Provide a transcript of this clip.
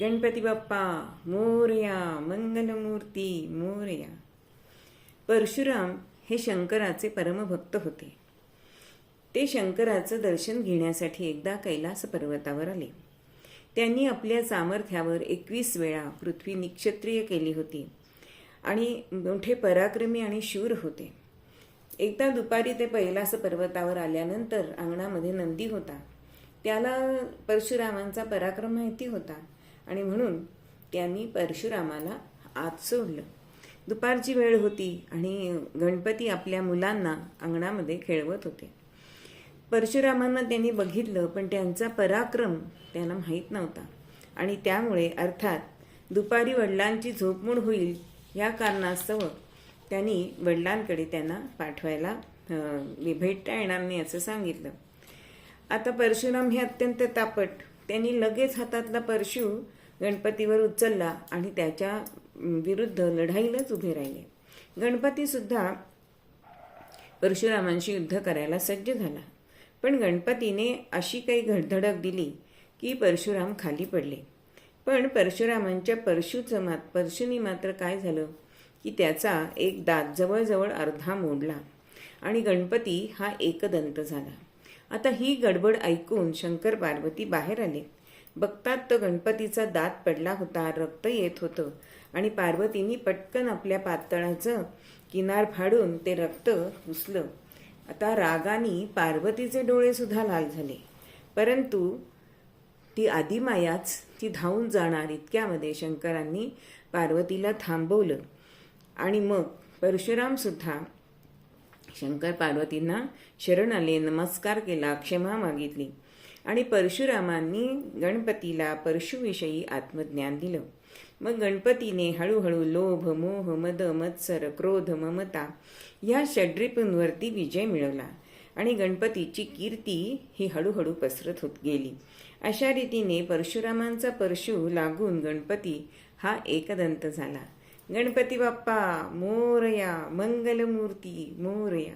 गणपती बाप्पा मोरया, मंगलमूर्ती मोरया. परशुराम हे शंकराचे परमभक्त होते. ते शंकराचं दर्शन घेण्यासाठी एकदा कैलास पर्वतावर आले. त्यांनी आपल्या सामर्थ्यावर 21 वेळा पृथ्वी निक्षत्रिय केली होती आणि मोठे पराक्रमी आणि शूर होते. एकदा दुपारी ते कैलास पर्वतावर आल्यानंतर अंगणामध्ये नंदी होता. त्याला परशुरामांचा पराक्रम माहिती होता आणि म्हणून त्यांनी परशुरामाला आत सोडलं. दुपारची वेळ होती आणि गणपती आपल्या मुलांना अंगणामध्ये खेळवत होते. परशुरामांना त्यांनी बघितलं, पण त्यांचा पराक्रम त्यांना माहीत नव्हता आणि त्यामुळे अर्थात दुपारी वडिलांची झोपमोड होईल या कारणास्तव त्यांनी वडिलांकडे त्यांना पाठवायला भेटता येणार नाही असं सांगितलं. आता परशुराम हे अत्यंत तापट. त्यांनी लगेच हातातला परशु गणपतीवर उचलला आणि त्याच्या विरुद्ध लढाईलाच उभे राहिले. गणपतीसुद्धा परशुरामांशी युद्ध करायला सज्ज झाला, पण गणपतीने अशी काही धडक दिली की परशुराम खाली पडले. पण परशुरामांच्या परशुनी मात्र काय झालं की त्याचा एक दात जवळजवळ अर्धा मोडला आणि गणपती हा एकदंत झाला. आता ही गडबड ऐकून शंकर पार्वती बाहेर आले. बघतात तर गणपतीचा दात पडला होता, रक्त येत होतं आणि पार्वतींनी पटकन आपल्या पातळाचं किनार फाडून ते रक्त पुसलं. आता रागाने पार्वतीचे डोळे सुद्धा लाल झाले, परंतु ती आदिमायाच ती धावून जाणार इतक्यामध्ये शंकरांनी पार्वतीला थांबवलं आणि मग परशुराम सुद्धा शंकर पार्वतींना शरण आले, नमस्कार केला, क्षमा मागितली आणि परशुरामांनी गणपतीला परशुविषयी आत्मज्ञान दिलं. मग गणपतीने हळूहळू लोभ, मोह, मद, मत्सर, क्रोध, ममता या षड्रिपूंवरती विजय मिळवला आणि गणपतीची कीर्ती ही हळूहळू पसरत होत गेली. अशा रीतीने परशुरामांचा परशु लागून गणपती हा एकदंत झाला. गणपती बाप्पा मोरया, मंगलमूर्ती मोरया.